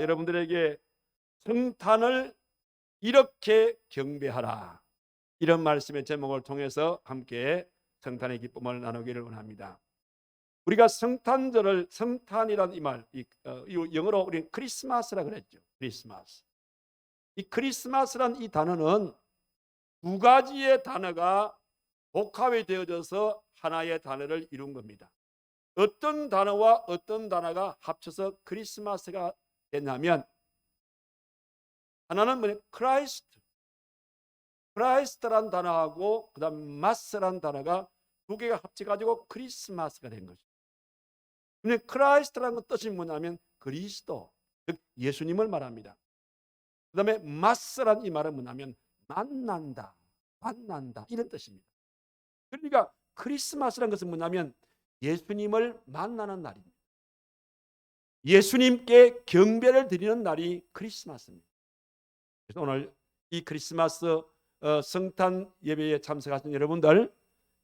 여러분들에게 성탄을 이렇게 경배하라, 이런 말씀의 제목을 통해서 함께 성탄의 기쁨을 나누기를 원합니다. 우리가 성탄절을, 성탄이란 이 말, 영어로 우리는 크리스마스라 그랬죠. 크리스마스. 이 크리스마스란 이 단어는 두 가지의 단어가 복합이 되어져서 하나의 단어를 이룬 겁니다. 어떤 단어와 어떤 단어가 합쳐서 크리스마스가 됐냐면, 하나는 뭐냐, 크라이스트란 단어하고 그다음 마스란 단어가 두 개가 합쳐가지고 크리스마스가 된 거죠. 근데 크라이스트라는 뜻이 뭐냐면 그리스도, 즉 예수님을 말합니다. 그다음에 마스란 이 말은 뭐냐면 만난다, 이런 뜻입니다. 그러니까 크리스마스라는 것은 뭐냐면 예수님을 만나는 날입니다. 예수님께 경배를 드리는 날이 크리스마스입니다. 그래서 오늘 이 크리스마스 성탄 예배에 참석하신 여러분들,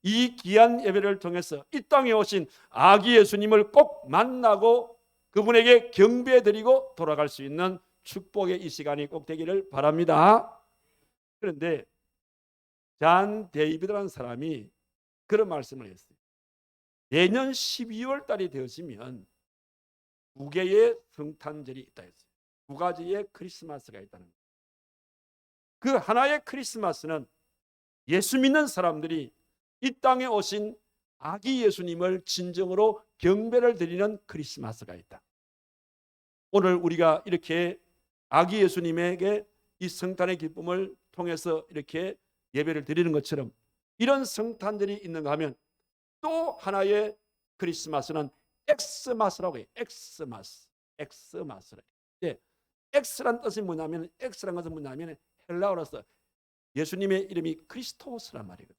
이 귀한 예배를 통해서 이 땅에 오신 아기 예수님을 꼭 만나고 그분에게 경배드리고 돌아갈 수 있는 축복의 이 시간이 꼭 되기를 바랍니다. 그런데 잔 데이비드라는 사람이 그런 말씀을 했어요. 내년 12월 달이 되어지면 두 개의 성탄절이 있다 했어요. 두 가지의 크리스마스가 있다는 거예요. 그 하나의 크리스마스는 예수 믿는 사람들이 이 땅에 오신 아기 예수님을 진정으로 경배를 드리는 크리스마스가 있다. 오늘 우리가 이렇게 아기 예수님에게 이 성탄의 기쁨을 통해서 이렇게 예배를 드리는 것처럼 이런 성탄절이 있는가 하면 또 하나의 크리스마스는 엑스마스라고 해요. 엑스마스라. 네. 엑스란 뜻이 뭐냐면, 엑스란 것은 뭐냐면 헬라어로서 예수님의 이름이 크리스토스란 말이거든요.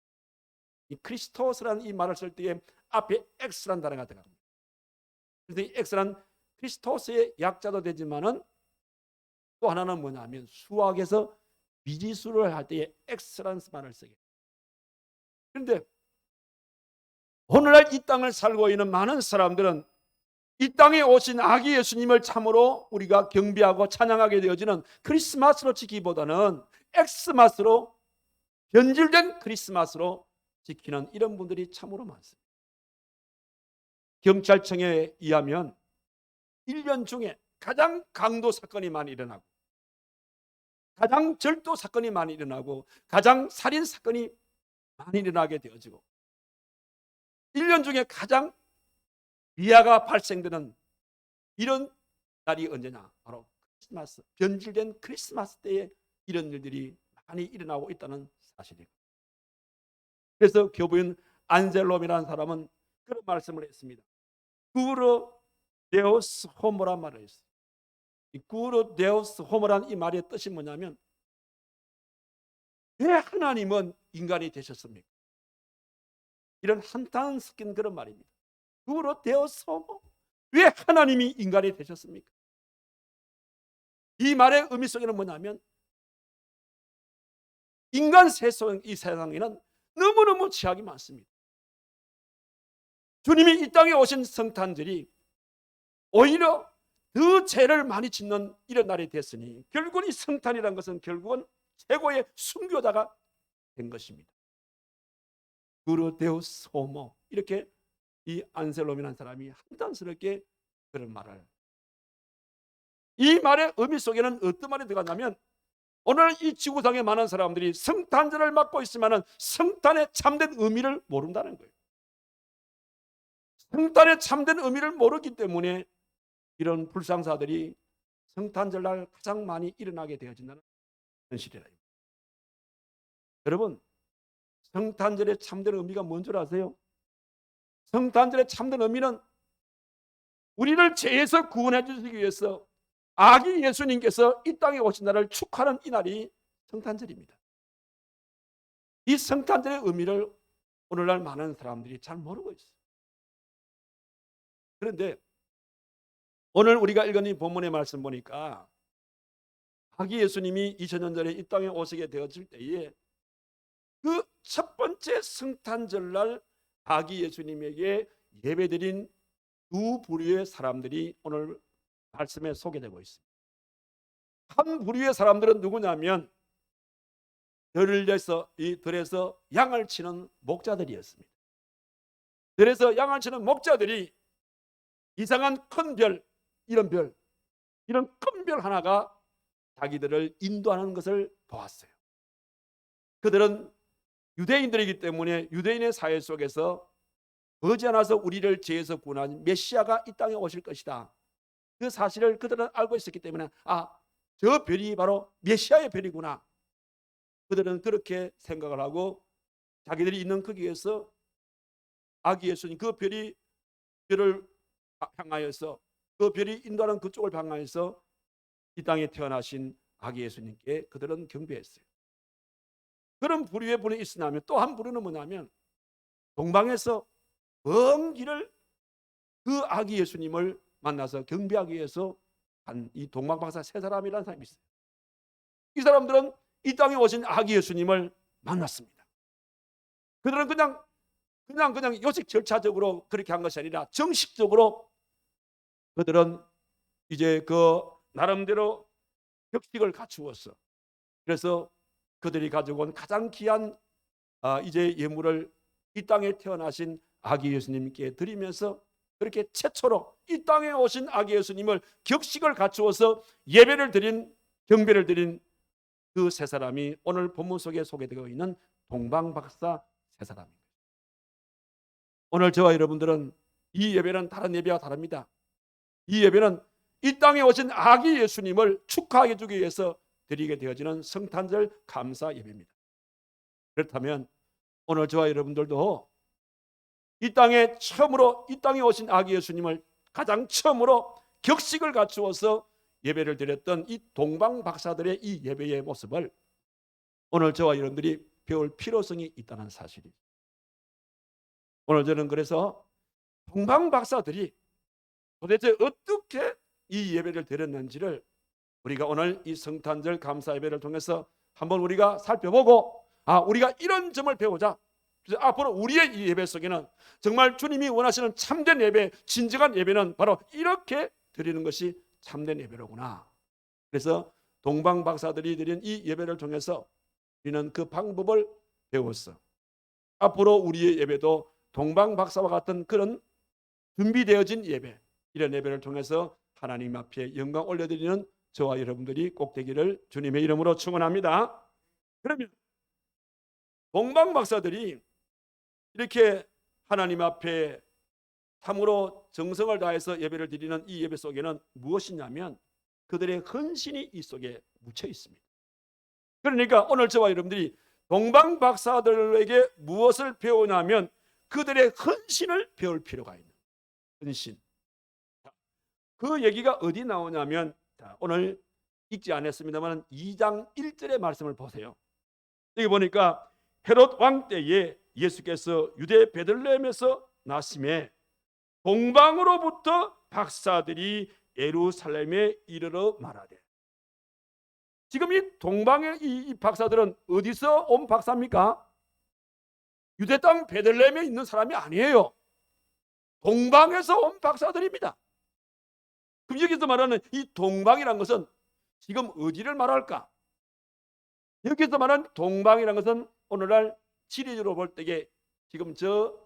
이 크리스토스란 이 말을 쓸 때에 앞에 엑스란 단어가 들어갑니다. 그래서 이 엑스란 크리스토스의 약자도 되지만은 또 하나는 뭐냐면 수학에서 미지수를 할 때에 엑스란 말을 쓰게. 그런데 오늘날 이 땅을 살고 있는 많은 사람들은 이 땅에 오신 아기 예수님을 참으로 우리가 경배하고 찬양하게 되어지는 크리스마스로 지키기보다는 엑스마스로, 변질된 크리스마스로 지키는 이런 분들이 참으로 많습니다. 경찰청에 의하면 1년 중에 가장 강도 사건이 많이 일어나고, 가장 절도 사건이 많이 일어나고, 가장 살인 사건이 많이 일어나게 되어지고, 1년 중에 가장 비하가 발생되는 이런 날이 언제냐? 바로 크리스마스, 변질된 크리스마스 때에 이런 일들이 많이 일어나고 있다는 사실이에요. 그래서 교부인 안셀롬이라는 사람은 그런 말씀을 했습니다. 구르 데우스 호모란 말을 했어요. 이 구르 데우스 호모란 이 말의 뜻이 뭐냐면, 왜 하나님은 인간이 되셨습니까? 이런 한탄 섞인 그런 말입니다. 구르 데우스 호모, 왜 하나님이 인간이 되셨습니까? 이 말의 의미 속에는 뭐냐면, 인간 세상, 이 세상에는 너무너무 죄악이 많습니다. 주님이 이 땅에 오신 성탄절이 오히려 더 죄를 많이 짓는 이런 날이 됐으니 결국은 이 성탄이라는 것은 결국은 최고의 순교자가 된 것입니다. 그르데우스 호모, 이렇게 이 안셀롬이라는 사람이 한탄스럽게 그런 말을, 이 말의 의미 속에는 어떤 말이 들어가냐면, 오늘 이 지구상에 많은 사람들이 성탄절을 맞고 있으면 성탄의 참된 의미를 모른다는 거예요. 성탄의 참된 의미를 모르기 때문에 이런 불상사들이 성탄절날 가장 많이 일어나게 되어진다는 현실이라. 여러분, 성탄절의 참된 의미가 뭔 줄 아세요? 성탄절의 참된 의미는 우리를 죄에서 구원해 주시기 위해서 아기 예수님께서 이 땅에 오신 날을 축하하는 이 날이 성탄절입니다. 이 성탄절의 의미를 오늘날 많은 사람들이 잘 모르고 있어요. 그런데 오늘 우리가 읽은 이 본문의 말씀 보니까 아기 예수님이 2000년 전에 이 땅에 오시게 되었을 때에 그 첫 번째 성탄절날 아기 예수님에게 예배드린 두 부류의 사람들이 오늘 말씀에 소개되고 있습니다. 한 부류의 사람들은 누구냐면 이 들에서 양을 치는 목자들이었습니다. 들에서 양을 치는 목자들이 이상한 큰 별, 이런 큰 별 하나가 자기들을 인도하는 것을 보았어요. 그들은 유대인들이기 때문에 유대인의 사회 속에서 머지않아서 우리를 죄에서 구원하는 메시아가 이 땅에 오실 것이다, 그 사실을 그들은 알고 있었기 때문에 저 별이 바로 메시아의 별이구나, 그들은 그렇게 생각을 하고 자기들이 있는 거기에서 아기 예수님, 그 별을 향하여서, 그 별이 인도하는 그쪽을 향하여서 이 땅에 태어나신 아기 예수님께 그들은 경배했어요. 그런 부류의 분이 있으면 또 한 부류는 뭐냐면 동방에서 먼 길을 그 아기 예수님을 만나서 경배하기 위해서 한 이 동방박사 세 사람이라는 사람이 있어요. 이 사람들은 이 땅에 오신 아기 예수님을 만났습니다. 그들은 그냥 요식 절차적으로 그렇게 한 것이 아니라 정식적으로 그들은 이제 그 나름대로 격식을 갖추었어. 그래서 그들이 가지고 온 가장 귀한 이제 예물을 이 땅에 태어나신 아기 예수님께 드리면서 그렇게 최초로 이 땅에 오신 아기 예수님을 격식을 갖추어서 예배를 드린, 경배를 드린 그 세 사람이 오늘 본문 속에 소개되어 있는 동방박사 세 사람입니다. 오늘 저와 여러분들은 이 예배는 다른 예배와 다릅니다. 이 예배는 이 땅에 오신 아기 예수님을 축하해 주기 위해서 드리게 되어지는 성탄절 감사 예배입니다. 그렇다면 오늘 저와 여러분들도 이 땅에 오신 아기 예수님을 가장 처음으로 격식을 갖추어서 예배를 드렸던 이 동방 박사들의 이 예배의 모습을 오늘 저와 여러분들이 배울 필요성이 있다는 사실이죠. 오늘 저는 그래서 동방 박사들이 도대체 어떻게 이 예배를 드렸는지를 우리가 오늘 이 성탄절 감사 예배를 통해서 한번 우리가 살펴보고 우리가 이런 점을 배우자. 그래서 앞으로 우리의 이 예배 속에는 정말 주님이 원하시는 참된 예배, 진정한 예배는 바로 이렇게 드리는 것이 참된 예배로구나. 그래서 동방 박사들이 드린 이 예배를 통해서 우리는 그 방법을 배웠어. 앞으로 우리의 예배도 동방 박사와 같은 그런 준비되어진 예배, 이런 예배를 통해서 하나님 앞에 영광 올려드리는 저와 여러분들이 꼭 되기를 주님의 이름으로 축원합니다. 그러면 동방 박사들이 이렇게 하나님 앞에 참으로 정성을 다해서 예배를 드리는 이 예배 속에는 무엇이냐면 그들의 헌신이 이 속에 묻혀 있습니다. 그러니까 오늘 저와 여러분들이 동방 박사들에게 무엇을 배우냐면 그들의 헌신을 배울 필요가 있는 헌신. 그 얘기가 어디 나오냐면 오늘 읽지 않았습니다만 2장 1절의 말씀을 보세요. 여기 보니까 헤롯 왕 때에 예수께서 유대 베들레헴에서 나심에 동방으로부터 박사들이 예루살렘에 이르러 말하되. 지금 이 동방의 이 박사들은 어디서 온 박사입니까? 유대 땅 베들레헴에 있는 사람이 아니에요. 동방에서 온 박사들입니다. 그럼 여기서 말하는 이 동방이라는 것은 지금 어디를 말할까? 여기서 말하는 동방이라는 것은 오늘날 지리적으로 볼 때에 지금 저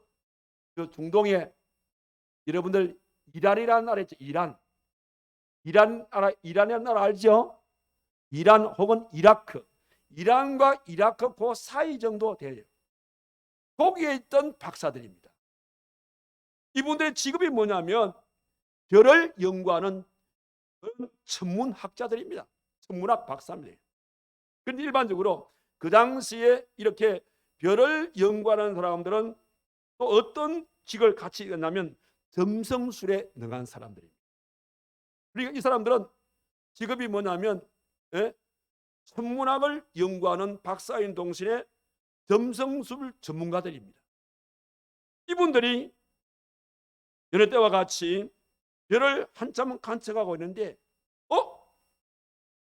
중동에 여러분들 이란이라는 나라 있죠. 이란이라는 나라 알죠? 이란 혹은 이라크, 이란과 이라크 그 사이 정도 돼요. 거기에 있던 박사들입니다. 이분들의 직업이 뭐냐면 별을 연구하는 천문학자들입니다. 천문학 박사입니다. 그런데 일반적으로 그 당시에 이렇게 별을 연구하는 사람들은 또 어떤 직을 같이 있냐면 점성술에 능한 사람들입니다. 그러니까 이 사람들은 직업이 뭐냐면 천문학을 연구하는 박사인 동시에 점성술 전문가들입니다. 이분들이 여느 때와 같이 별을 한참 관측하고 있는데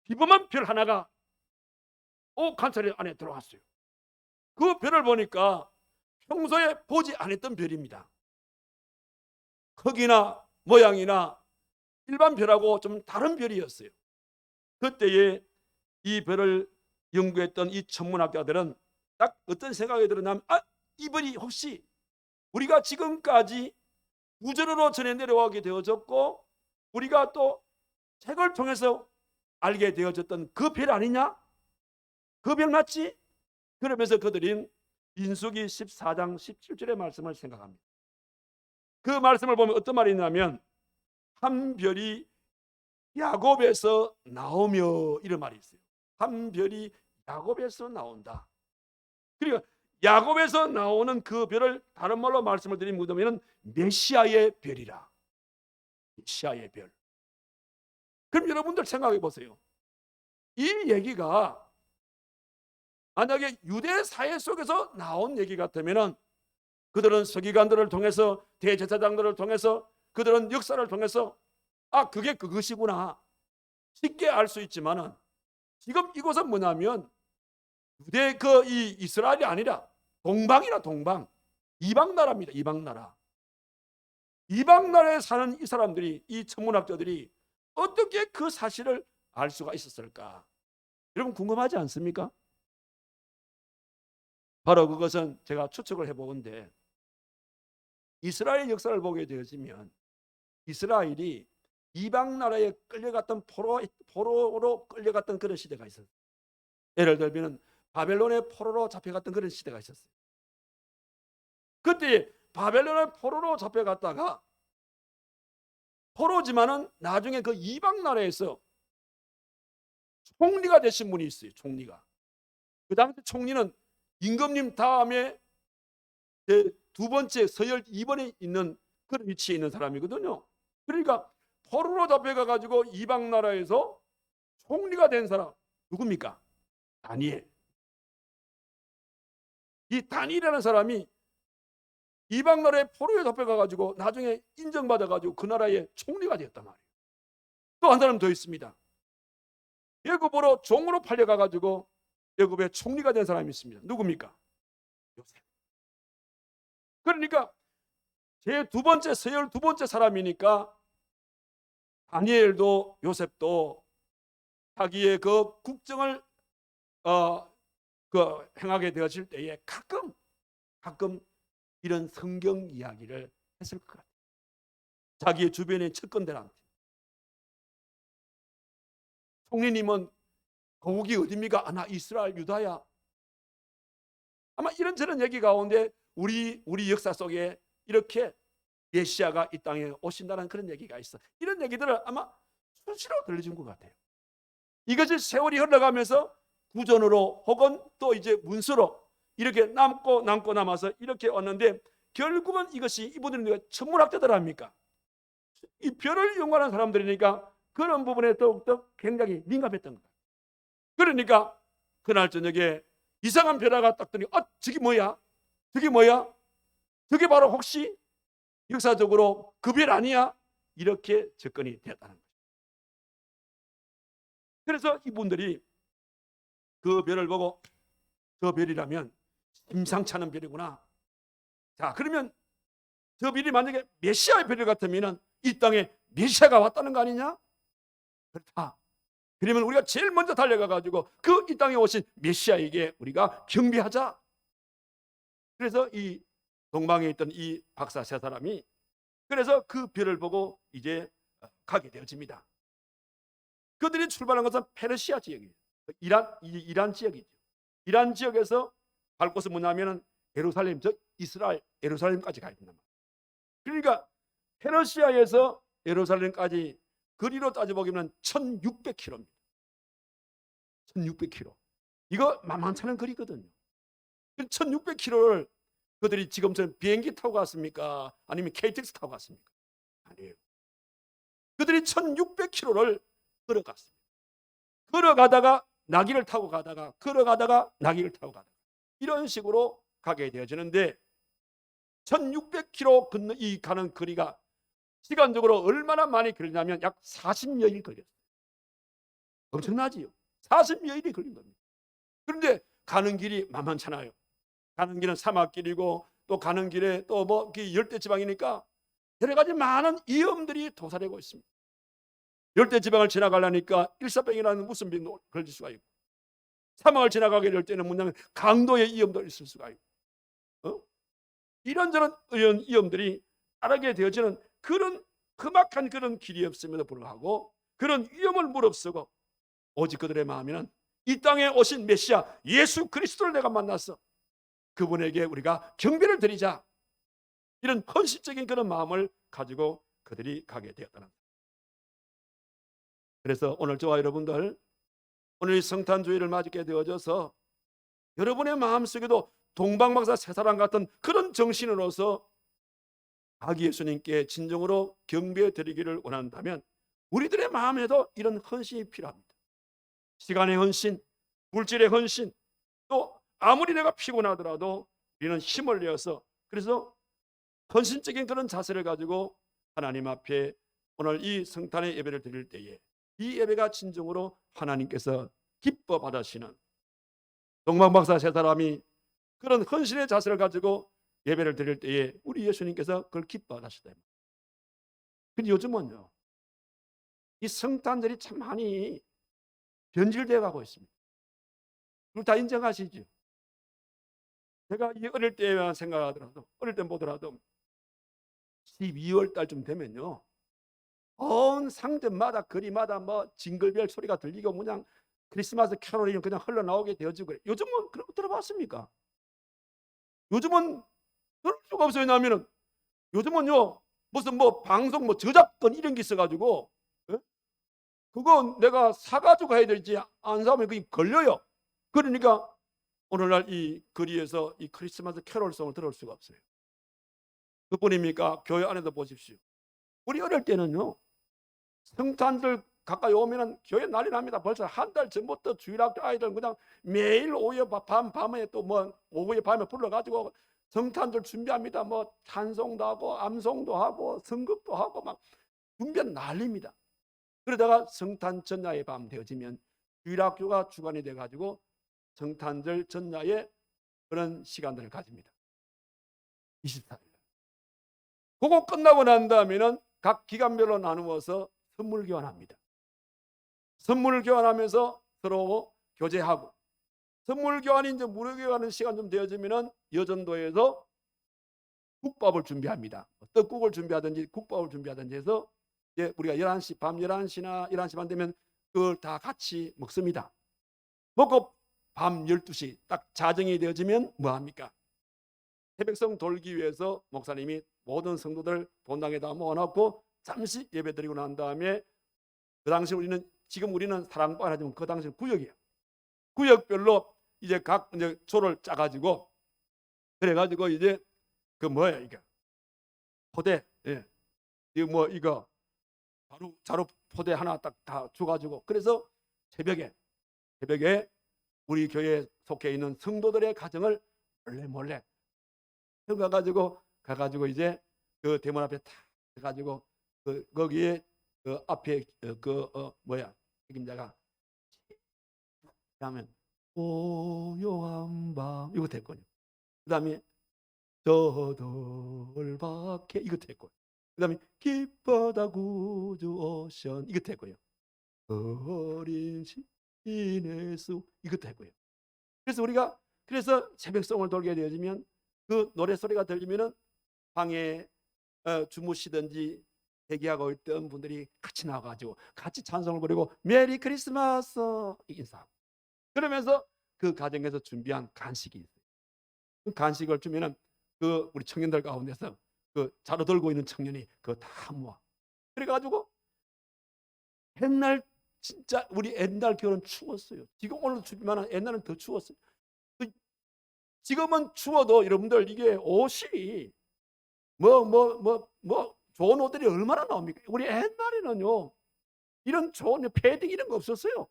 비범한 별 하나가 관찰 안에 들어왔어요. 그 별을 보니까 평소에 보지 않았던 별입니다. 크기나 모양이나 일반 별하고 좀 다른 별이었어요. 그때에 이 별을 연구했던 이 천문학자들은 딱 어떤 생각이 들었냐면, 이 별이 혹시 우리가 지금까지 우주로 전해 내려오게 되어졌고 우리가 또 책을 통해서 알게 되어졌던 그 별 아니냐? 그 별 맞지? 그러면서 그들은 민수기 14장 17절의 말씀을 생각합니다. 그 말씀을 보면 어떤 말이 있냐면, 한 별이 야곱에서 나오며, 이런 말이 있어요. 한 별이 야곱에서 나온다. 그러니까 야곱에서 나오는 그 별을 다른 말로 말씀을 드리면 메시아의 별이라. 메시아의 별. 그럼 여러분들 생각해 보세요. 이 얘기가 만약에 유대 사회 속에서 나온 얘기 같으면 그들은 서기관들을 통해서, 대제사장들을 통해서, 그들은 역사를 통해서 그게 그것이구나 쉽게 알 수 있지만은, 지금 이곳은 뭐냐면 유대 이 이스라엘이 아니라 동방이라, 동방, 이방 나라입니다. 이방 나라. 이방 나라에 사는 이 사람들이, 이 천문학자들이 어떻게 그 사실을 알 수가 있었을까? 여러분 궁금하지 않습니까? 바로 그것은 제가 추측을 해보건데, 이스라엘 역사를 보게 되어지면 이스라엘이 이방 나라에 끌려갔던 포로로 끌려갔던 그런 시대가 있었어요. 예를 들면 바벨론의 포로로 잡혀갔던 그런 시대가 있었어요. 그때 바벨론의 포로로 잡혀갔다가 포로지만은 나중에 그 이방 나라에서 총리가 되신 분이 있어요. 총리가. 그 당시 총리는 임금님 다음에 두 번째 서열 2번에 있는 그런 위치에 있는 사람이거든요. 그러니까 포로로 잡혀가 가지고 이방 나라에서 총리가 된 사람 누굽니까? 다니엘. 이 다니엘이라는 사람이 이방 나라의 포로에 잡혀가 가지고 나중에 인정받아 가지고 그 나라의 총리가 되었단 말이에요. 또 한 사람 더 있습니다. 애굽으로 종으로 팔려가 가지고 애굽의 총리가 된 사람이 있습니다. 누굽니까? 요셉. 그러니까 제 두 번째, 서열 두 번째 사람이니까 다니엘도 요셉도 자기의 그 국정을 행하게 되어질 때에 가끔 이런 성경 이야기를 했을 것 같아요. 자기의 주변의 측근들한테. 총리님은 거국이 어디입니까? 나 이스라엘 유다야. 아마 이런저런 얘기 가운데 우리 역사 속에 이렇게 메시아가 이 땅에 오신다는 그런 얘기가 있어. 이런 얘기들을 아마 수시로 들려준 것 같아요. 이것이 세월이 흘러가면서 구전으로 혹은 또 이제 문서로 이렇게 남아서 이렇게 왔는데, 결국은 이것이 이분들은 천문학자들 아닙니까? 이 별을 연구하는 사람들이니까 그런 부분에 더욱더 굉장히 민감했던 거예요. 그러니까 그날 저녁에 이상한 별하가 딱 뜨니 저게 뭐야? 저게 뭐야? 저게 바로 혹시 역사적으로 그 별 아니야? 이렇게 접근이 됐다는 거죠. 그래서 이분들이 그 별을 보고 저 별이라면 심상치 않은 별이구나. 자, 그러면 저 별이 만약에 메시아의 별 같으면 이 땅에 메시아가 왔다는 거 아니냐? 그렇다. 그러면 우리가 제일 먼저 달려가 가지고 그 이 땅에 오신 메시아에게 우리가 경배하자. 그래서 이 동방에 있던 이 박사 세 사람이 그래서 그 별을 보고 이제 가게 되어집니다. 그들이 출발한 것은 페르시아 지역이에요. 이란 지역이죠. 이란 지역에서 갈 곳은 뭐냐면은 예루살렘, 즉 이스라엘 예루살렘까지 가야 된단 말이에요. 그러니까 페르시아에서 예루살렘까지 거리로 따져보면 1600km입니다. 1600km. 이거 만만치 않은 거리거든요. 1600km를 그들이 지금처럼 비행기 타고 갔습니까? 아니면 KTX 타고 갔습니까? 아니에요. 그들이 1600km를 걸어갔습니다. 걸어가다가 나귀를 타고 가다가 걸어가다가 나귀를 타고 가다가 이런 식으로 가게 되어지는데, 1600km 가는 거리가 시간적으로 얼마나 많이 걸리냐면 약 40여일 걸렸어요. 엄청나지요. 40여일이 걸린 겁니다. 그런데 가는 길이 만만찮아요. 가는 길은 사막길이고 또 가는 길에 또 열대지방이니까 여러 가지 많은 위험들이 도사리고 있습니다. 열대 지방을 지나가려니까 일사병이라는 무슨 병 걸릴 수가 있고, 사막을 지나가게 될 때는 뭐냐면 강도의 위험도 있을 수가 있고, 이런저런 위험들이 따르게 되어지는 그런 험악한 그런 길이 없음에도 불구하고 그런 위험을 무릅쓰고 오직 그들의 마음에는 이 땅에 오신 메시아 예수 그리스도를 내가 만나서 그분에게 우리가 경배를 드리자, 이런 헌신적인 그런 마음을 가지고 그들이 가게 되었다는 거예요. 그래서 오늘 저와 여러분들, 오늘 이 성탄주의를 맞게 되어져서 여러분의 마음속에도 동방박사 세 사람 같은 그런 정신으로서 아기 예수님께 진정으로 경배 드리기를 원한다면 우리들의 마음에도 이런 헌신이 필요합니다. 시간의 헌신, 물질의 헌신, 또 아무리 내가 피곤하더라도 우리는 힘을 내어서, 그래서 헌신적인 그런 자세를 가지고 하나님 앞에 오늘 이 성탄의 예배를 드릴 때에 이 예배가 진정으로 하나님께서 기뻐 받으시는, 동방박사 세 사람이 그런 헌신의 자세를 가지고 예배를 드릴 때에 우리 예수님께서 그걸 기뻐 하시다. 근데 요즘은요, 이 성탄절이 참 많이 변질되어 가고 있습니다. 그걸 다 인정하시죠? 제가 이 어릴 때만 생각하더라도, 어릴 때 보더라도 12월 달쯤 되면요, 온 상점마다 거리마다 뭐 징글벨 소리가 들리고 그냥 크리스마스 캐롤이 그냥 흘러나오게 되어지고 그래요. 요즘은 그런 거 들어봤습니까? 요즘은 들을 수가 없어요. 왜냐하면 요즘은요, 무슨 뭐 방송 뭐 저작권 이런 게 있어가지고, 예? 그거 내가 사가지고 해야 될지 안 사면 그게 걸려요. 그러니까 오늘날 이 거리에서 이 크리스마스 캐롤송을 들을 수가 없어요. 그뿐입니까? 교회 안에도 보십시오. 우리 어릴 때는요, 성탄절 가까이 오면은 교회 난리 납니다. 벌써 한 달 전부터 주일학교 아이들 그냥 매일 오후에 밤에 또 뭐 오후에 밤에 불러가지고 성탄절 준비합니다. 뭐 찬송도 하고 암송도 하고 성급도 하고 막 준비 난립니다. 그러다가 성탄 전야의 밤 되어지면 주일학교가 주관이 돼가지고 성탄절 전야에 그런 시간들을 가집니다. 24일. 그거 끝나고 난 다음에는 각 기간별로 나누어서 선물 교환합니다. 선물을 교환하면서 서로 교제하고, 선물 교환이 이제 무료 교환하는 시간 좀 되어지면은 여전도에서 국밥을 준비합니다. 떡국을 준비하든지 국밥을 준비하든지 해서 이제 우리가 11시, 밤 11시나 11시 반 되면 그걸 다 같이 먹습니다. 먹고 밤 12시 딱 자정이 되어지면 뭐합니까? 새벽성 돌기 위해서 목사님이 모든 성도들 본당에다 모아놓고 잠시 예배드리고 난 다음에, 그 당시 우리는, 지금 우리는 사랑방 하지만 그 당시는 구역이에요. 구역별로 이제 각 이제 조를 짜가지고, 그래가지고 이제 그 뭐야 이게 포대, 예, 이거 뭐 이거 자루 포대 하나 딱 다 줘가지고, 그래서 새벽에 우리 교회에 속해 있는 성도들의 가정을 몰래 가가지고 이제 그 대문 앞에 탁 해가지고 그 거기에 그 앞에 뭐야 책임자가 하면 고요한 밤 이거 됐거든요. 그다음에 저돌밖에 이거 됐고, 그다음에 기뻐다 구주 오션 이거 됐고요. 어린 신의 수 이거 됐고요. 그래서 우리가 새벽송을 돌게 되어지면 그 노래 소리가 들리면은 방에 주무시든지 대기하고 있던 분들이 같이 나와가지고 같이 찬송을 부르고 메리 크리스마스 인사하고, 그러면서 그 가정에서 준비한 간식이 있어요. 그 간식을 주면은 그 우리 청년들 가운데서 그 자루 들고 있는 청년이 그거 다 모아. 그래가지고 옛날 진짜 우리 옛날 겨울은 추웠어요. 지금 오늘도 춥지만 옛날은 더 추웠어요. 지금은 추워도 여러분들 이게 옷이 좋은 옷들이 얼마나 나옵니까? 우리 옛날에는요 이런 좋은 패딩 이런 거 없었어요.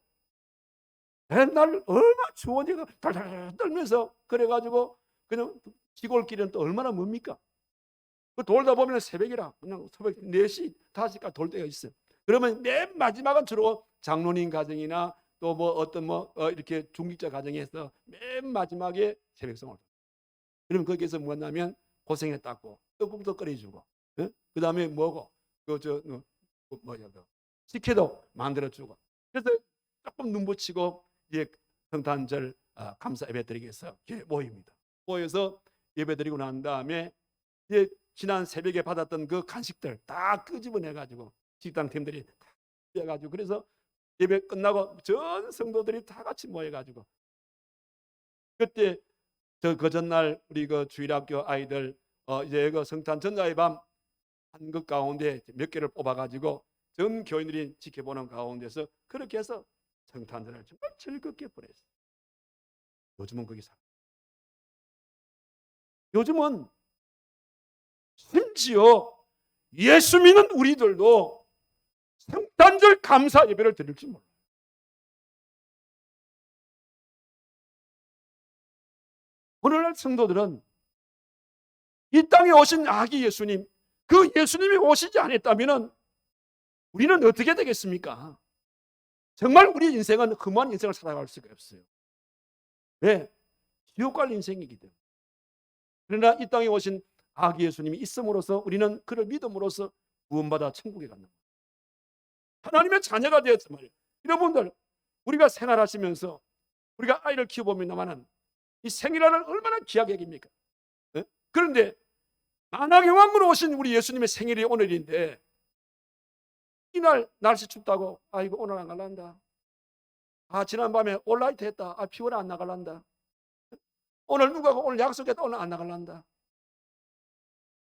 옛날 얼마나 추우니까 달달 떨면서 그래가지고 그냥 시골길은 또 얼마나 멉니까? 그 돌다 보면 새벽이라 그냥 새벽 4시 5시까지 돌 때가 있어요. 그러면 맨 마지막은 주로 장로님 가정이나 또 뭐 어떤 이렇게 중직자 가정에서 맨 마지막에 새벽성을. 그러면 거기에서 뭐냐면 고생했다고 떡국도 끓여주고, 그 다음에 뭐고 뭐야 식혜도 만들어주고, 그래서 조금 눈 붙이고 이제 성탄절 감사 예배 드리기 위해서 모입니다. 모여서 예배 드리고 난 다음에 이제 지난 새벽에 받았던 그 간식들 다 끄집어내 가지고 식당 팀들이 다 해가지고, 그래서 예배 끝나고 전 성도들이 다 같이 모여 가지고, 그때 그 전날 우리 그 주일학교 아이들 이제 그 성탄 전자의 밤 한 것 가운데 몇 개를 뽑아 가지고 전 교인들이 지켜보는 가운데서 그렇게 해서 성탄절을 정말 즐겁게 보냈어요. 요즘은 거기 사. 요즘은 심지어 예수 믿는 우리들도 성탄절 감사 예배를 드릴지 몰라요. 오늘날 성도들은 이 땅에 오신 아기 예수님, 그 예수님이 오시지 않았다면 우리는 어떻게 되겠습니까? 정말 우리 인생은 흠한 인생을 살아갈 수가 없어요. 왜? 지옥 갈 인생이기 때문에. 그러나 이 땅에 오신 아기 예수님이 있음으로써 우리는 그를 믿음으로써 구원받아 천국에 간다. 하나님의 자녀가 되었단 말이에요. 여러분들, 우리가 생활하시면서 우리가 아이를 키워보면은 이 생일날은 얼마나 귀하게 여깁니까? 네? 그런데 만왕의 오신 우리 예수님의 생일이 오늘인데, 이날 날씨 춥다고 아이고 오늘 안 갈란다. 지난밤에 올라이트 했다. 피곤해 안 나갈란다. 오늘 누가 오늘 약속했다. 오늘 안 나갈란다.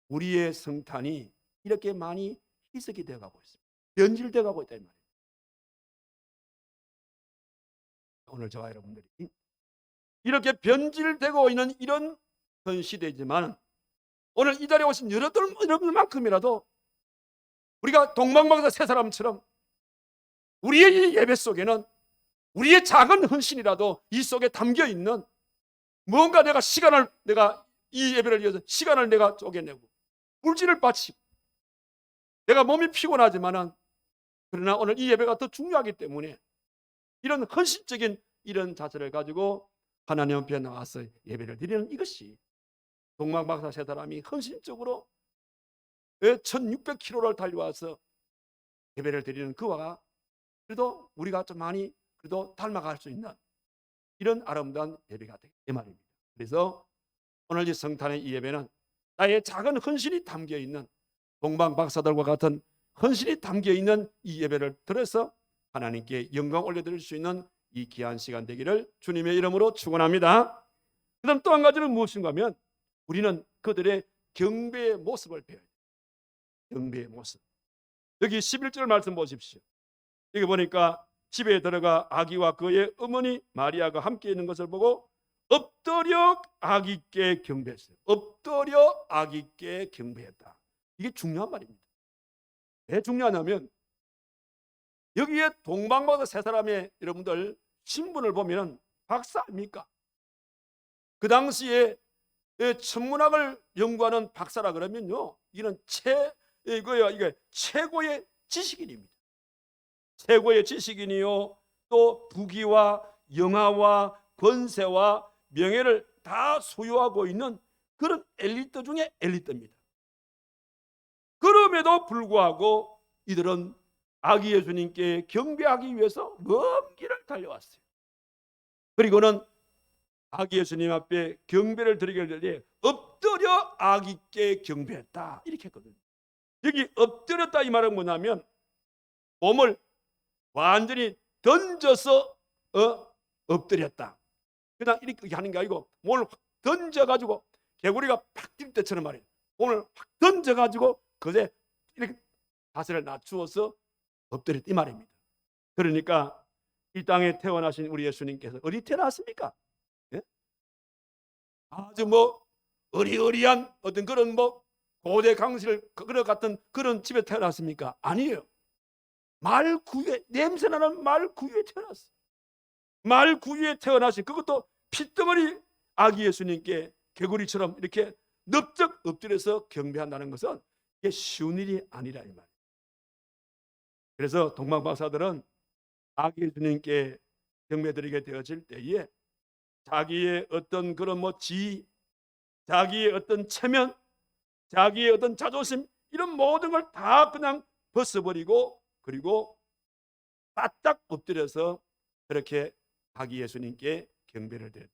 우리의 성탄이 이렇게 많이 희석이 되어가고 있습니다. 변질되어 가고 있다 이 말이에요. 오늘 저와 여러분들이 이렇게 변질되고 있는 이런 시대지만, 오늘 이 자리에 오신 여러분들만큼이라도 우리가 동방박사 세 사람처럼 우리의 이 예배 속에는 우리의 작은 헌신이라도 이 속에 담겨 있는, 뭔가 내가 이 예배를 위해서 시간을 내가 쪼개내고 물질을 바치고, 내가 몸이 피곤하지만은 그러나 오늘 이 예배가 더 중요하기 때문에 이런 헌신적인 이런 자세를 가지고 하나님 앞에 나와서 예배를 드리는, 이것이 동방박사 세 사람이 헌신적으로 1600km를 달려와서 예배를 드리는 그와 그래도 우리가 좀 많이 그래도 닮아갈 수 있는 이런 아름다운 예배가 되게 이 말입니다. 그래서 오늘 이 성탄의 이 예배는 나의 작은 헌신이 담겨 있는, 동방박사들과 같은 헌신이 담겨 있는 이 예배를 들어서 하나님께 영광 올려드릴 수 있는 이 귀한 시간 되기를 주님의 이름으로 축원합니다. 그다음 또 한 가지는 무엇인가 하면, 우리는 그들의 경배의 모습을 배워야 돼요. 경배의 모습. 여기 11절 말씀 보십시오. 여기 보니까 집에 들어가 아기와 그의 어머니 마리아가 함께 있는 것을 보고 엎드려 아기께 경배했어요. 엎드려 아기께 경배했다. 이게 중요한 말입니다. 왜 중요하냐면, 여기에 동방박사 세 사람의 여러분들 신분을 보면 박사 아닙니까? 그 당시에 천문학을 연구하는 박사라 그러면요, 이게 최고의 지식인입니다. 최고의 지식인이요, 또 부귀와 영화와 권세와 명예를 다 소유하고 있는 그런 엘리트 중에 엘리트입니다. 그럼에도 불구하고 이들은 아기 예수님께 경배하기 위해서 먼 길을 달려왔어요. 그리고는 아기 예수님 앞에 경배를 드리기 위해 엎드려 아기께 경배했다, 이렇게 했거든요. 여기 엎드렸다 이 말은 뭐냐면, 몸을 완전히 던져서 엎드렸다. 그냥 이렇게 하는 게 아니고 몸을 확 던져가지고 개구리가 팍 뛸 때처럼 말이에요. 몸을 확 던져가지고 그제 이렇게 자세를 낮추어서 엎드렸다 이 말입니다. 그러니까 이 땅에 태어나신 우리 예수님께서 어디 태어났습니까? 예? 아주 어리어리한 어떤 그런 고대 강실 그런 같은 그런 집에 태어났습니까? 아니에요. 말구유에, 냄새나는 말구유에 태어났어요. 말구유에 태어나신, 그것도 핏덩어리 아기 예수님께 개구리처럼 이렇게 넓적 엎드려서 경배한다는 것은 이게 쉬운 일이 아니라 이 말이에요. 그래서 동방박사들은 아기 예수님께 경배드리게 되어질 때에 자기의 어떤 그런 지위, 자기의 어떤 체면, 자기의 어떤 자존심, 이런 모든 걸 다 그냥 벗어버리고, 그리고 바짝 엎드려서 그렇게 아기 예수님께 경배를 드려요.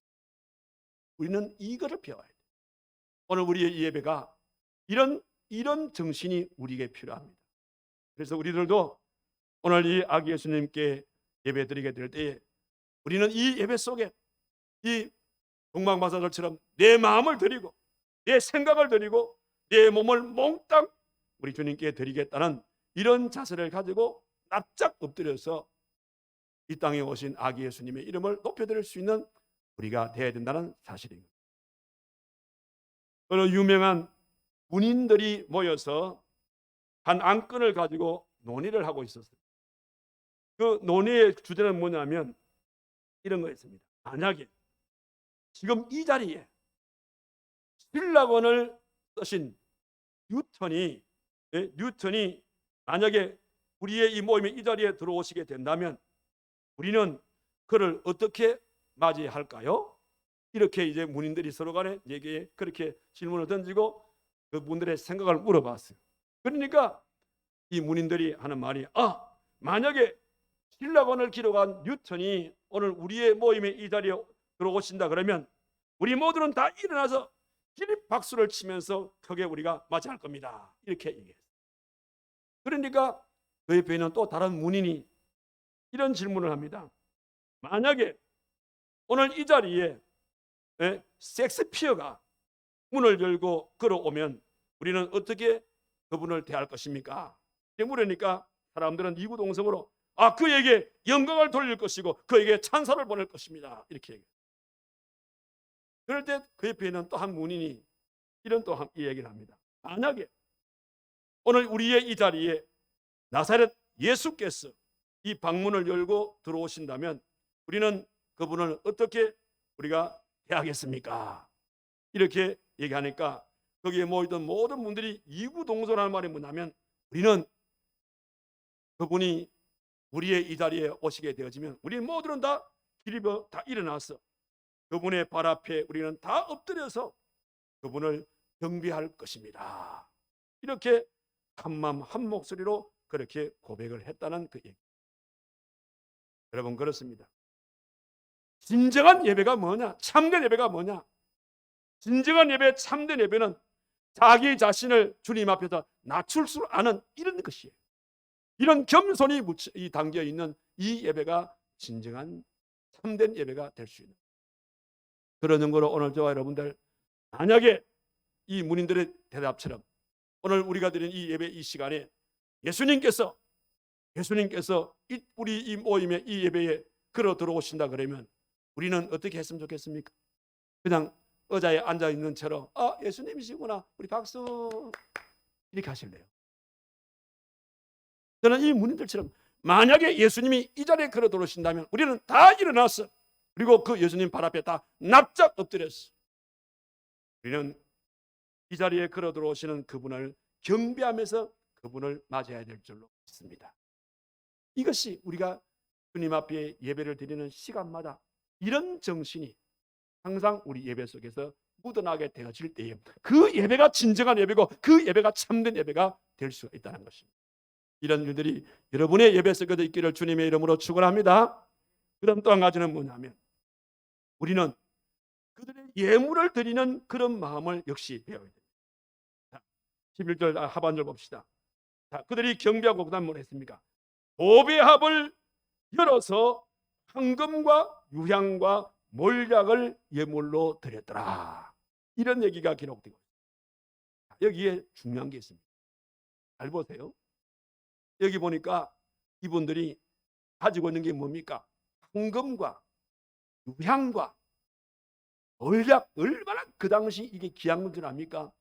우리는 이거를 배워야 돼요. 오늘 우리의 예배가 이런 정신이 우리에게 필요합니다. 그래서 우리들도 오늘 이 아기 예수님께 예배 드리게 될 때에 우리는 이 예배 속에 이 동방마사들처럼 내 마음을 드리고 내 생각을 드리고 내 몸을 몽땅 우리 주님께 드리겠다는 이런 자세를 가지고 납작 엎드려서 이 땅에 오신 아기 예수님의 이름을 높여드릴 수 있는 우리가 되어야 된다는 사실입니다. 어느 유명한 군인들이 모여서 한 안건을 가지고 논의를 하고 있었어요. 그 논의의 주제는 뭐냐면 이런 거였습니다. 만약에 지금 이 자리에 신라권을 쓰신 뉴턴이 만약에 우리의 이 모임에 이 자리에 들어오시게 된다면 우리는 그를 어떻게 맞이할까요? 이렇게 이제 문인들이 서로 간에 얘기에 그렇게 질문을 던지고 그분들의 생각을 물어봤어요. 그러니까 이 문인들이 하는 말이 만약에 신라권을 기록한 뉴턴이 오늘 우리의 모임에 이 자리에 들어오신다 그러면 우리 모두는 다 일어나서 기립 박수를 치면서 크게 우리가 맞이할 겁니다. 이렇게 얘기했어요. 그러니까 그 옆에 있는 또 다른 문인이 이런 질문을 합니다. 만약에 오늘 이 자리에 섹스피어가 문을 열고 걸어오면 우리는 어떻게 그분을 대할 것입니까? 이렇게 물으니까 사람들은 이구동성으로 그에게 영광을 돌릴 것이고 그에게 찬사를 보낼 것입니다. 이렇게 얘기해요. 그럴 때 그 옆에 있는 또 한 문인이 이런 또 이 얘기를 합니다. 만약에 오늘 우리의 이 자리에 나사렛 예수께서 이 방문을 열고 들어오신다면 우리는 그분을 어떻게 우리가 대하겠습니까? 이렇게 얘기하니까 거기에 모이던 모든 분들이 이구동성하는 말이 뭐냐면 우리는 그분이 우리의 이 자리에 오시게 되어지면 우리 모두는 다 기립어 다 일어나서 그분의 발 앞에 우리는 다 엎드려서 그분을 경배할 것입니다. 이렇게 한마음 한 목소리로 그렇게 고백을 했다는 그 얘기. 여러분 그렇습니다. 진정한 예배가 뭐냐? 참된 예배가 뭐냐? 진정한 예배, 참된 예배는 자기 자신을 주님 앞에서 낮출 수 아는 이런 것이에요. 이런 겸손이 담겨 있는 이 예배가 진정한 참된 예배가 될 수 있는 그런 연구로 오늘 저와 여러분들 만약에 이 문인들의 대답처럼 오늘 우리가 드린 이 예배 이 시간에 예수님께서 우리 이 모임에 이 예배에 걸어 들어오신다 그러면 우리는 어떻게 했으면 좋겠습니까? 그냥 의자에 앉아 있는 채로 예수님이시구나 우리 박수 이렇게 하실래요? 저는 이 문인들처럼 만약에 예수님이 이 자리에 걸어 들어오신다면 우리는 다 일어났어. 그리고 그 예수님 발 앞에 다 납작 엎드렸어. 우리는 이 자리에 걸어 들어오시는 그분을 경배하면서 그분을 맞아야 될 줄로 믿습니다. 이것이 우리가 주님 앞에 예배를 드리는 시간마다 이런 정신이 항상 우리 예배 속에서 묻어나게 되어질 때에 그 예배가 진정한 예배고 그 예배가 참된 예배가 될 수가 있다는 것입니다. 이런 일들이 여러분의 예배 속에도 있기를 주님의 이름으로 축원합니다. 그다음 또 한 가지는 뭐냐면 우리는 그들의 예물을 드리는 그런 마음을 역시 배워야 됩니다. 자, 11절 하반절 봅시다. 자, 그들이 경배하고 그다음 뭘 했습니까? 도배합을 열어서 황금과 유향과 몰약을 예물로 드렸더라. 이런 얘기가 기록되고 있습니다. 여기에 중요한 게 있습니다. 잘 보세요. 여기 보니까 이분들이 가지고 있는 게 뭡니까? 황금과 유향과 몰약, 얼마나 그 당시 이게 귀한 건 줄 압니까?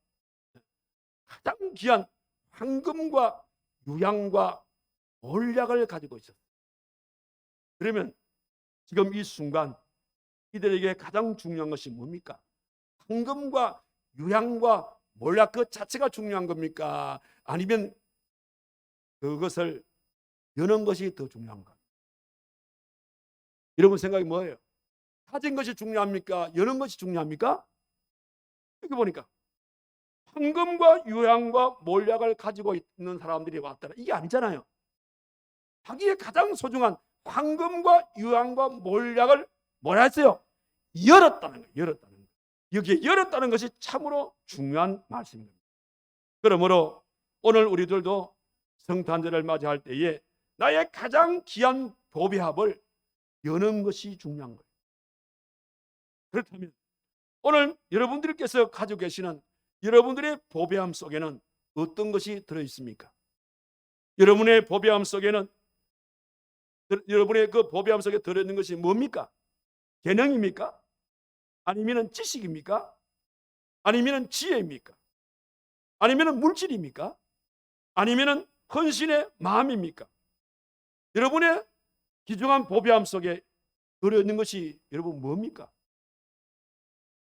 가장 귀한 황금과 유향과 몰약을 가지고 있었어요. 그러면 지금 이 순간 이들에게 가장 중요한 것이 뭡니까? 황금과 유향과 몰약 그 자체가 중요한 겁니까? 아니면 그것을 여는 것이 더 중요한가? 여러분 생각이 뭐예요? 가진 것이 중요합니까? 여는 것이 중요합니까? 여기 보니까 황금과 유향과 몰약을 가지고 있는 사람들이 왔더라. 이게 아니잖아요. 자기의 가장 소중한 황금과 유황과 몰약을 뭐라 했어요? 열었다는 거예요. 열었다는 거예요. 여기에 열었다는 것이 참으로 중요한 말씀입니다. 그러므로 오늘 우리들도 성탄절을 맞이할 때에 나의 가장 귀한 보배합을 여는 것이 중요한 거예요. 그렇다면 오늘 여러분들께서 가지고 계시는 여러분들의 보배함 속에는 어떤 것이 들어있습니까? 여러분의 보배함 속에는 여러분의 그 보배함 속에 들어있는 것이 뭡니까? 재능입니까? 아니면 지식입니까? 아니면 지혜입니까? 아니면 물질입니까? 아니면 헌신의 마음입니까? 여러분의 귀중한 보배함 속에 들어있는 것이 여러분 뭡니까?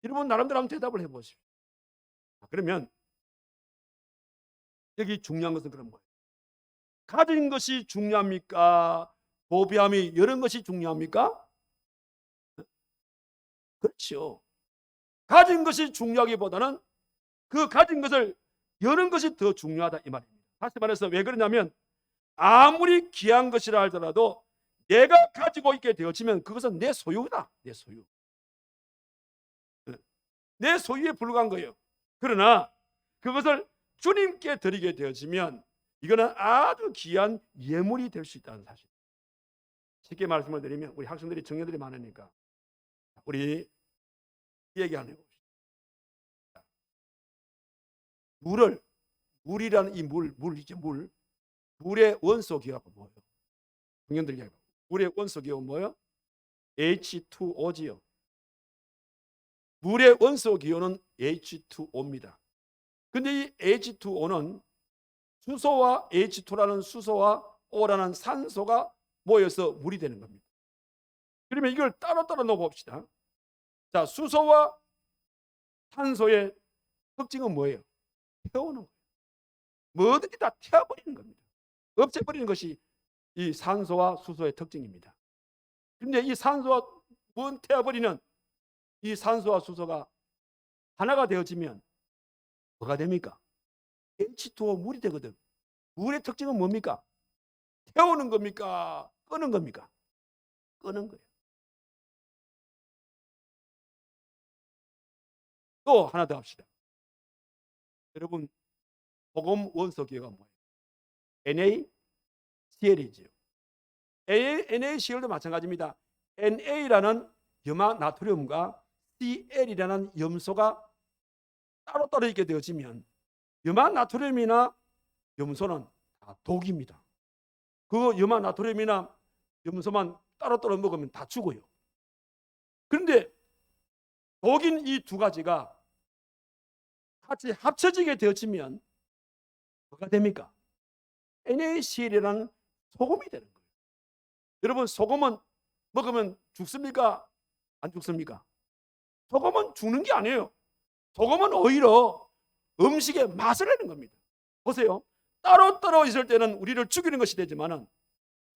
여러분 나름대로 한번 대답을 해보십시오. 그러면 여기 중요한 것은 그런 거예요. 가진 것이 중요합니까? 보배함이 여러 것이 중요합니까? 그렇죠. 가진 것이 중요하기보다는 그 가진 것을 여는 것이 더 중요하다 이 말입니다. 다시 말해서 왜 그러냐면 아무리 귀한 것이라 할지라도 내가 가지고 있게 되어지면 그것은 내 소유다. 내 소유. 내 소유에 불과한 거예요. 그러나 그것을 주님께 드리게 되어지면 이거는 아주 귀한 예물이 될 수 있다는 사실. 쉽게 말씀을 드리면 우리 학생들이 청년들이 많으니까 우리 얘기 안 해봅시다. 물이라는 이 물이죠. 물의 원소 기호가 뭐예요? 청년들 얘기. 물의 원소 기호가 뭐예요? H2O지요. 물의 원소 기호는 H2O입니다. 근데 이 H2O는 수소와 H2라는 수소와 O라는 산소가 모여서 물이 되는 겁니다. 그러면 이걸 따로따로 놓아봅시다. 자, 수소와 산소의 특징은 뭐예요? 태우는 거예요. 뭐든지 다 태워버리는 겁니다. 없애버리는 것이 이 산소와 수소의 특징입니다. 그런데 이 산소와 태워버리는 이 산소와 수소가 하나가 되어지면 뭐가 됩니까? H2O 물이 되거든. 물의 특징은 뭡니까? 태우는 겁니까? 끄는 겁니까? 끄는 거예요. 또 하나 더 합시다. 여러분 소금 원소 기호가 뭐예요? NaCl이지요. NaCl도 마찬가지입니다. Na라는 염화 나트륨과 Cl이라는 염소가 따로따로 있게 되어지면 염화 나트륨이나 염소는 다 독입니다. 그 염화 나트륨이나 염소만 따로따로 먹으면 다 죽어요. 그런데 독인 이 두 가지가 같이 합쳐지게 되어지면 뭐가 됩니까? NaCl이라는 소금이 되는 거예요. 여러분 소금은 먹으면 죽습니까? 안 죽습니까? 소금은 죽는 게 아니에요. 소금은 오히려 음식의 맛을 내는 겁니다. 보세요. 따로따로 있을 때는 우리를 죽이는 것이 되지만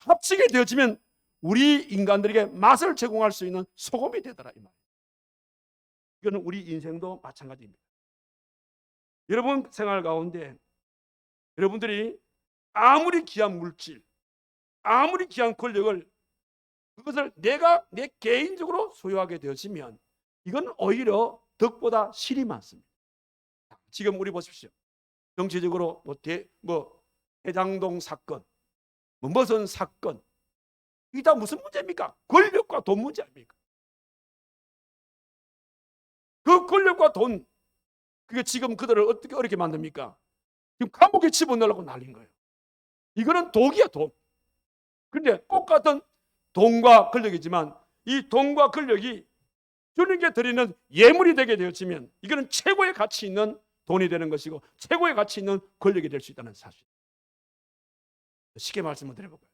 합치게 되어지면 우리 인간들에게 맛을 제공할 수 있는 소금이 되더라 이 말이에요. 이거는 우리 인생도 마찬가지입니다. 여러분 생활 가운데 여러분들이 아무리 귀한 물질, 아무리 귀한 권력을 그것을 내가 내 개인적으로 소유하게 되어지면 이건 오히려 덕보다 실이 많습니다. 지금 우리 보십시오. 정치적으로 대장동 사건, 무슨 사건, 이게 다 무슨 문제입니까? 권력과 돈 문제 아닙니까? 그 권력과 돈, 그게 지금 그들을 어떻게 어렵게 만듭니까? 지금 감옥에 집어넣으려고 난린 거예요. 이거는 독이야, 돈. 그런데 똑같은 돈과 권력이지만 이 돈과 권력이 주님께 드리는 예물이 되게 되어지면 이거는 최고의 가치 있는 돈이 되는 것이고 최고의 가치 있는 권력이 될 수 있다는 사실. 쉽게 말씀을 드려볼까요?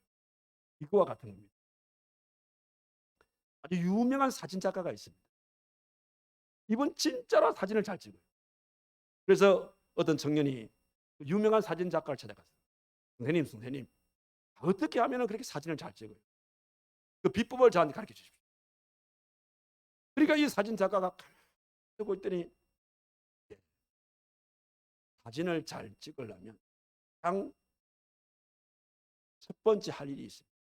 이거와 같은 겁니다. 아주 유명한 사진 작가가 있습니다. 이분 진짜로 사진을 잘 찍어요. 그래서 어떤 청년이 유명한 사진 작가를 찾아갔어요. 선생님, 어떻게 하면 그렇게 사진을 잘 찍어요? 그 비법을 저한테 가르쳐 주십시오. 그러니까 이 사진 작가가 보고 있더니 사진을 잘 찍으려면 가장 첫 번째 할 일이 있습니다.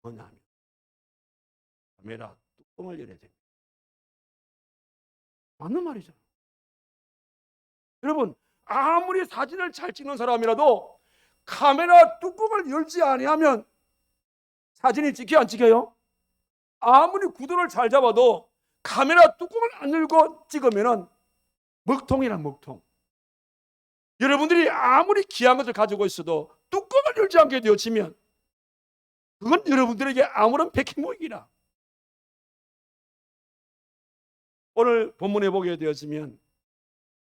뭐냐면 카메라 뚜껑을 열어야 됩니다. 맞는 말이죠. 여러분, 아무리 사진을 잘 찍는 사람이라도 카메라 뚜껑을 열지 아니하면 사진이 찍혀 안 찍혀요? 아무리 구도를 잘 잡아도 카메라 뚜껑을 안 열고 찍으면 먹통이란 먹통. 여러분들이 아무리 귀한 것을 가지고 있어도 뚜껑을 열지 않게 되어지면 그건 여러분들에게 아무런 백행무익이라. 오늘 본문에 보게 되었으면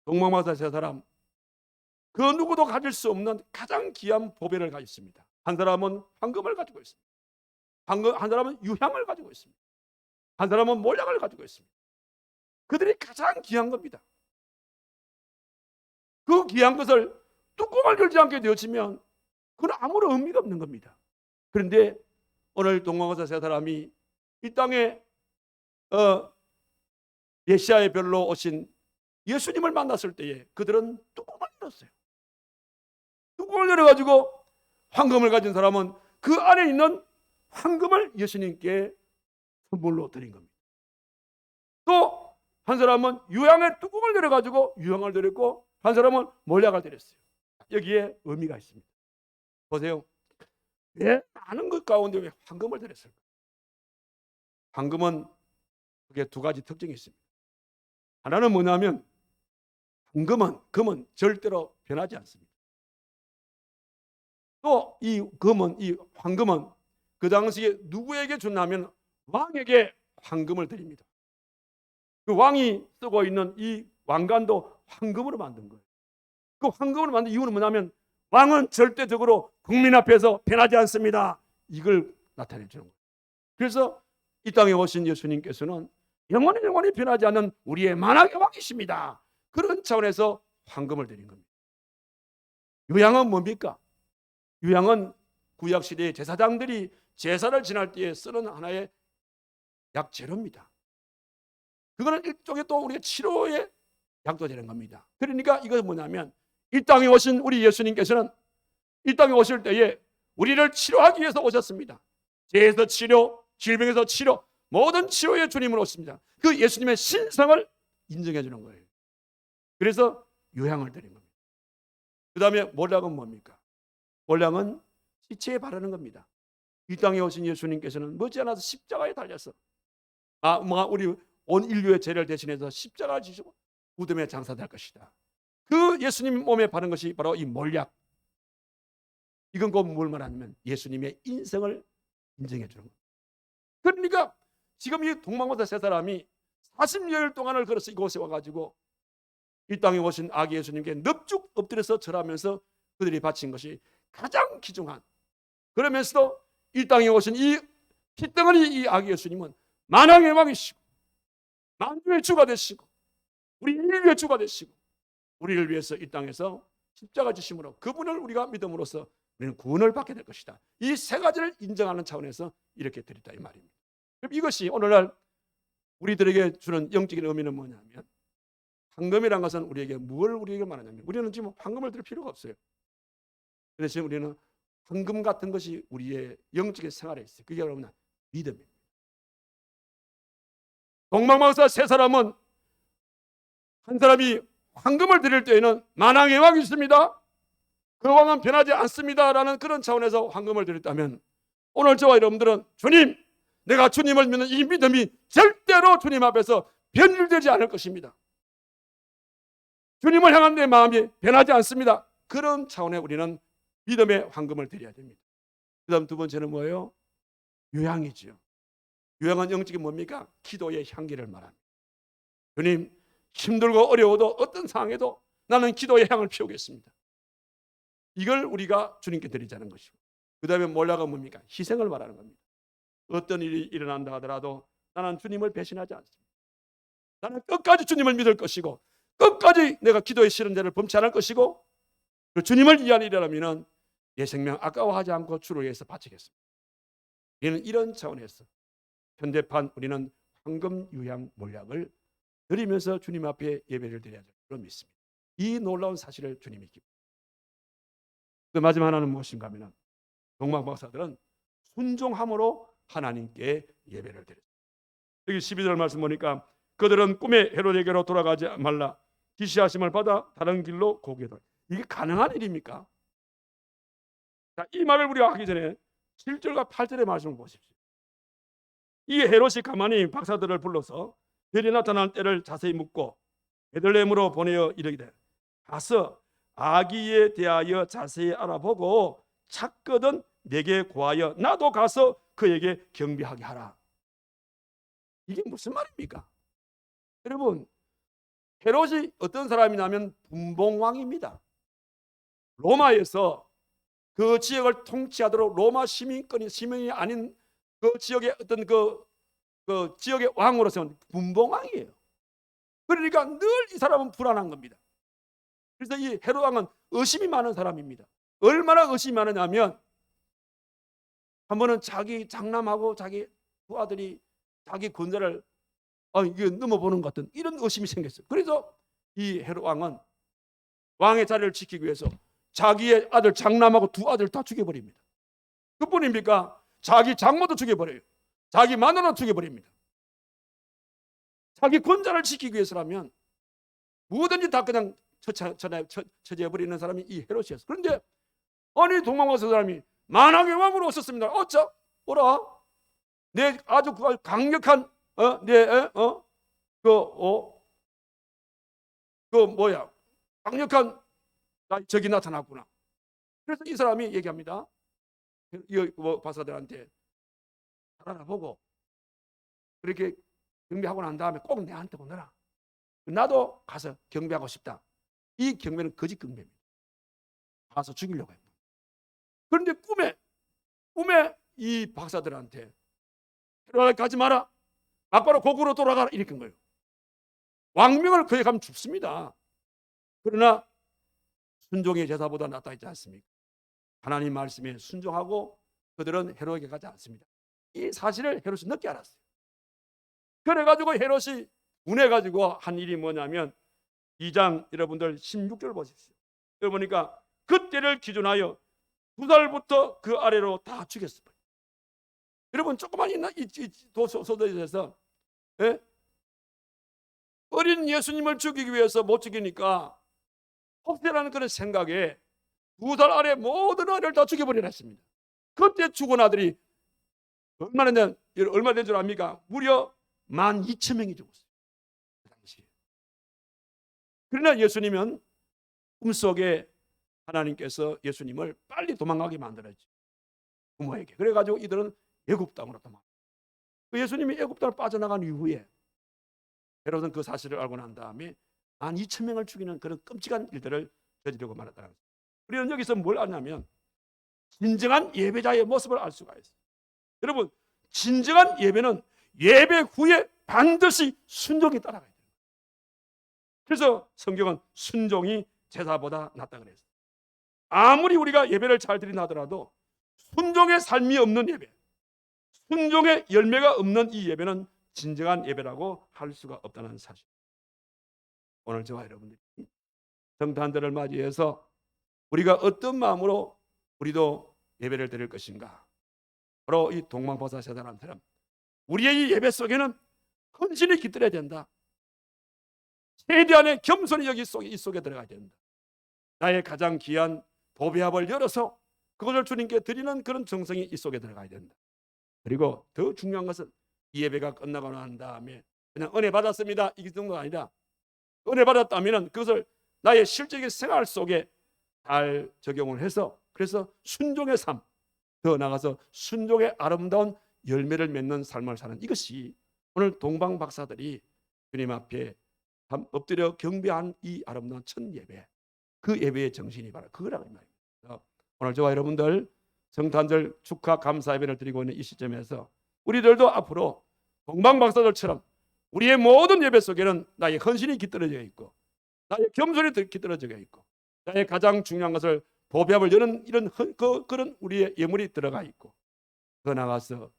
동방마사 세 사람, 그 누구도 가질 수 없는 가장 귀한 보배를 가지고 있습니다. 한 사람은 황금을 가지고 있습니다. 한 사람은 유향을 가지고 있습니다. 한 사람은 몰약을 가지고 있습니다. 그들이 가장 귀한 겁니다. 그 귀한 것을 뚜껑을 열지 않게 되어지면 그건 아무런 의미가 없는 겁니다. 그런데 오늘 동방마사 세 사람이 이 땅에 메시아의 별로 오신 예수님을 만났을 때에 그들은 뚜껑을 열었어요. 뚜껑을 열어가지고 황금을 가진 사람은 그 안에 있는 황금을 예수님께 선물로 드린 겁니다. 또 한 사람은 유향의 뚜껑을 열어가지고 유향을 드렸고 한 사람은 몰약을 드렸어요. 여기에 의미가 있습니다. 보세요. 왜 많은 것 가운데 왜 황금을 드렸을까? 황금은 그게 두 가지 특징이 있습니다. 하나는 뭐냐면 금은 절대로 변하지 않습니다. 또 이 황금은 그 당시에 누구에게 줬냐면 왕에게 황금을 드립니다. 그 왕이 쓰고 있는 이 왕관도 황금으로 만든 거예요. 그 황금으로 만든 이유는 뭐냐면 왕은 절대적으로 국민 앞에서 변하지 않습니다. 이걸 나타내 주는 거예요. 그래서 이 땅에 오신 예수님께서는 영원히 변하지 않는 우리의 만왕의 왕이십니다. 그런 차원에서 황금을 드린 겁니다. 유향은 뭡니까? 유향은 구약시대의 제사장들이 제사를 지낼 때에 쓰는 하나의 약재료입니다. 그거는 일종의 또 우리의 치료의 약도 되는 겁니다. 그러니까 이것은 뭐냐면 이 땅에 오신 우리 예수님께서는 이 땅에 오실 때에 우리를 치료하기 위해서 오셨습니다. 죄에서 치료, 질병에서 치료, 모든 치료의 주님으로 오십니다. 그 예수님의 신성을 인정해 주는 거예요. 그래서 유향을 드린 겁니다. 그 다음에 몰약은 뭡니까? 몰약은 시체에 바르는 겁니다. 이 땅에 오신 예수님께서는 머지않아서 십자가에 달려서 우리 온 인류의 죄를 대신해서 십자가를 지시고 무덤에 장사될 것이다. 그 예수님 몸에 바른 것이 바로 이 몰약. 이건 곧 뭘 말하냐면 예수님의 인성을 인정해 주는 겁니다. 그러니까 지금 이 동방마사 세 사람이 40여일 동안을 걸어서 이곳에 와가지고 이 땅에 오신 아기 예수님께 넙죽 엎드려서 절하면서 그들이 바친 것이 가장 귀중한, 그러면서도 이 땅에 오신 이 피덩어리 이 아기 예수님은 만왕의 왕이시고 만주의 주가 되시고 우리 인류의 주가 되시고 우리를 위해서 이 땅에서 십자가 지심으로 그분을 우리가 믿음으로써 우리는 구원을 받게 될 것이다. 이 세 가지를 인정하는 차원에서 이렇게 드렸다 이 말입니다. 그럼 이것이 오늘날 우리들에게 주는 영적인 의미는 뭐냐면 황금이라는 것은 우리에게 말하냐면 우리는 지금 황금을 드릴 필요가 없어요. 그래서 지금 우리는 황금 같은 것이 우리의 영적인 생활에 있어요. 그게 여러분 믿음입니다. 동방마사 세 사람은 한 사람이 황금을 드릴 때에는 만왕의 왕이 있습니다. 그 왕은 변하지 않습니다라는 그런 차원에서 황금을 드렸다면 오늘 저와 여러분들은 주님, 내가 주님을 믿는 이 믿음이 절대로 주님 앞에서 변질되지 않을 것입니다. 주님을 향한 내 마음이 변하지 않습니다. 그런 차원에 우리는 믿음의 황금을 드려야 됩니다. 그 다음 두 번째는 뭐예요? 유향이죠. 유향은 영적인 뭡니까? 기도의 향기를 말합니다. 주님, 힘들고 어려워도 어떤 상황에도 나는 기도의 향을 피우겠습니다. 이걸 우리가 주님께 드리자는 것이고, 그 다음에 몰약은 뭡니까? 희생을 말하는 겁니다. 어떤 일이 일어난다 하더라도 나는 주님을 배신하지 않습니다. 나는 끝까지 주님을 믿을 것이고 끝까지 내가 기도의 싫은 데를 범치 않을 것이고 주님을 위한 일이라면 내 생명 아까워하지 않고 주를 위해서 바치겠습니다. 우리는 이런 차원에서 현대판 우리는 황금 유향 몰약을 드리면서 주님 앞에 예배를 드려야 될 줄로 믿습니다. 이 놀라운 사실을 주님이 기뻐. 그 마지막 하나는 무엇인가 하면 동방 박사들은 순종함으로 하나님께 예배를 드렸습니다. 여기 12절 말씀 보니까 그들은 꿈에 헤로데에게로 돌아가지 말라 지시하심을 받아 다른 길로 고개 돌아. 이게 가능한 일입니까? 자, 이 말을 우리가 하기 전에 7절과 8절의 말씀을 보십시오. 이 헤롯이 가만히 박사들을 불러서 별이 나타날 때를 자세히 묻고 베들레헴으로 보내어 이르기를 가서 아기에 대하여 자세히 알아보고 찾거든 내게 구하여 나도 가서 그에게 경배하게 하라. 이게 무슨 말입니까? 여러분, 헤롯이 어떤 사람이냐면 분봉왕입니다. 로마에서 그 지역을 통치하도록 로마 시민이 아닌 그 지역의 어떤 그 지역의 왕으로서는 분봉왕이에요. 그러니까 늘 이 사람은 불안한 겁니다. 그래서 이 헤롯 왕은 의심이 많은 사람입니다. 얼마나 의심이 많으냐면 한 번은 자기 장남하고 자기 두 아들이 자기 권세를 이게 넘어보는 것 같은 이런 의심이 생겼어요. 그래서 이 헤롯 왕은 왕의 자리를 지키기 위해서 자기의 아들 장남하고 두 아들 다 죽여버립니다. 그뿐입니까? 자기 장모도 죽여버려요. 자기 마누라도 죽여버립니다. 자기 권자를 지키기 위해서라면 뭐든지 다 그냥 처치해버리는 사람이 이 헤롯이었어요. 그런데 아니 동방박사 사람이 만왕의 왕으로 오셨습니다. 어쩌? 오라. 내 아주 강력한 강력한 적이 나타났구나. 그래서 이 사람이 얘기합니다. 이 박사들한테 알아보고 그렇게 경배하고 난 다음에 꼭 내한테 오너라. 나도 가서 경배하고 싶다. 이 경배는 거짓 경배입니다. 가서 죽이려고 했다. 그런데 꿈에 이 박사들한테 가지 마라. 막바로 고국으로 돌아가라. 이렇게 한 거예요. 왕명을 그에 가면 죽습니다. 그러나 순종의 제사보다 낫다 있지 않습니까? 하나님 말씀에 순종하고 그들은 헤롯에게 가지 않습니다. 이 사실을 헤롯이 늦게 알았어요. 그래가지고 헤롯이 분해가지고 한 일이 뭐냐면 2장 여러분들 16절 보십시오. 여기 보니까 그때를 기준하여 2살부터 그 아래로 다 죽였어요. 여러분 조그만 이 소도에서 어린 예수님을 죽이기 위해서 못 죽이니까 혹세라는 그런 생각에 2살 아래 모든 아이를 다 죽여버리라 했습니다. 그때 죽은 아들이 얼마 된 줄 압니까? 무려 12,000명이 죽었어요. 그 당시에. 그러나 예수님은 꿈속에 하나님께서 예수님을 빨리 도망가게 만들었죠. 부모에게. 그래가지고 이들은 애굽 땅으로 도망. 예수님이 애굽 땅을 빠져나간 이후에 헤롯은 그 사실을 알고 난 다음에 12,000명을 죽이는 그런 끔찍한 일들을 저지르고 말았다는 거죠. 우리는 여기서 뭘 아냐면 진정한 예배자의 모습을 알 수가 있어요. 여러분, 진정한 예배는 예배 후에 반드시 순종이 따라가야 돼요. 그래서 성경은 순종이 제사보다 낫다 그랬어요. 아무리 우리가 예배를 잘 드린다 하더라도 순종의 삶이 없는 예배, 순종의 열매가 없는 이 예배는 진정한 예배라고 할 수가 없다는 사실. 오늘 저와 여러분들이 성탄절을 맞이해서 우리가 어떤 마음으로 우리도 예배를 드릴 것인가? 바로 이 동방보사 세 사람처럼 우리의 이 예배 속에는 헌신이 깃들어야 된다. 최대한의 겸손이 여기 이 속에 들어가야 된다. 나의 가장 귀한 보배합을 열어서 그것을 주님께 드리는 그런 정성이 이 속에 들어가야 된다. 그리고 더 중요한 것은 이 예배가 끝나고 난 다음에 그냥 은혜 받았습니다 이 정도가 아니라 은혜 받았다면 그것을 나의 실제적인 생활 속에 잘 적용을 해서 그래서 순종의 삶, 더 나아가서 순종의 아름다운 열매를 맺는 삶을 사는 이것이 오늘 동방 박사들이 주님 앞에 엎드려 경배한 이 아름다운 첫 예배, 그 예배의 정신이 바로 그거라고 말입니다. 오늘 저와 여러분들 성탄절 축하 감사 예배를 드리고 있는 이 시점에서 우리들도 앞으로 동방 박사들처럼 우리의 모든 예배 속에는 나의 헌신이 깃들어져 있고 나의 겸손이 깃들어져 있고 나의 가장 중요한 것을 보배합을 여는 이런 그런 우리의 예물이 들어가 있고 더 나아가서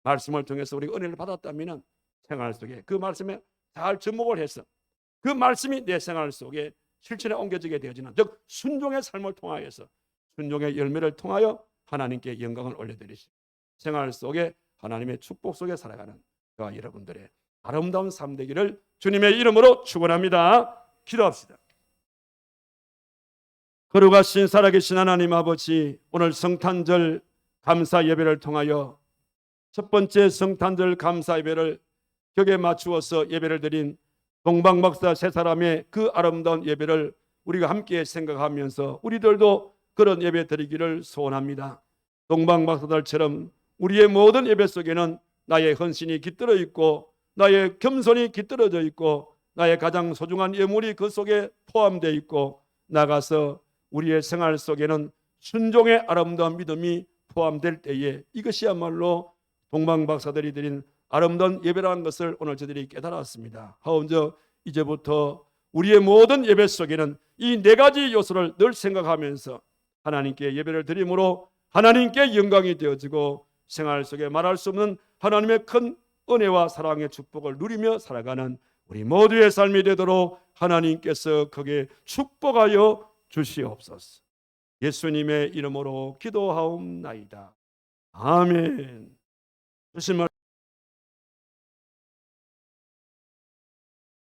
말씀을 통해서 우리가 은혜를 받았다면 생활 속에 그 말씀에 잘 접목을 해서 그 말씀이 내 생활 속에 실천에 옮겨지게 되어지는 즉 순종의 삶을 통하여서 순종의 열매를 통하여 하나님께 영광을 올려드리시고 생활 속에 하나님의 축복 속에 살아가는 저와 여러분들의 아름다운 삶 되기를 주님의 이름으로 축원합니다. 기도합시다. 거룩하신 살아계신 하나님 아버지, 오늘 성탄절 감사 예배를 통하여 첫 번째 성탄절 감사 예배를 격에 맞추어서 예배를 드린 동방박사 세 사람의 그 아름다운 예배를 우리가 함께 생각하면서 우리들도 그런 예배 드리기를 소원합니다. 동방박사들처럼 우리의 모든 예배 속에는 나의 헌신이 깃들어 있고 나의 겸손이 깃들어져 있고 나의 가장 소중한 예물이 그 속에 포함되어 있고 나가서 우리의 생활 속에는 순종의 아름다운 믿음이 포함될 때에 이것이야말로 동방박사들이 드린 아름다운 예배라는 것을 오늘 저들이 깨달았습니다. 하온저 이제부터 우리의 모든 예배 속에는 이 네 가지 요소를 늘 생각하면서 하나님께 예배를 드림으로 하나님께 영광이 되어지고 생활 속에 말할 수 없는 하나님의 큰 은혜와 사랑의 축복을 누리며 살아가는 우리 모두의 삶이 되도록 하나님께서 거기에 축복하여 주시옵소서. 예수님의 이름으로 기도하옵나이다. 아멘. 주신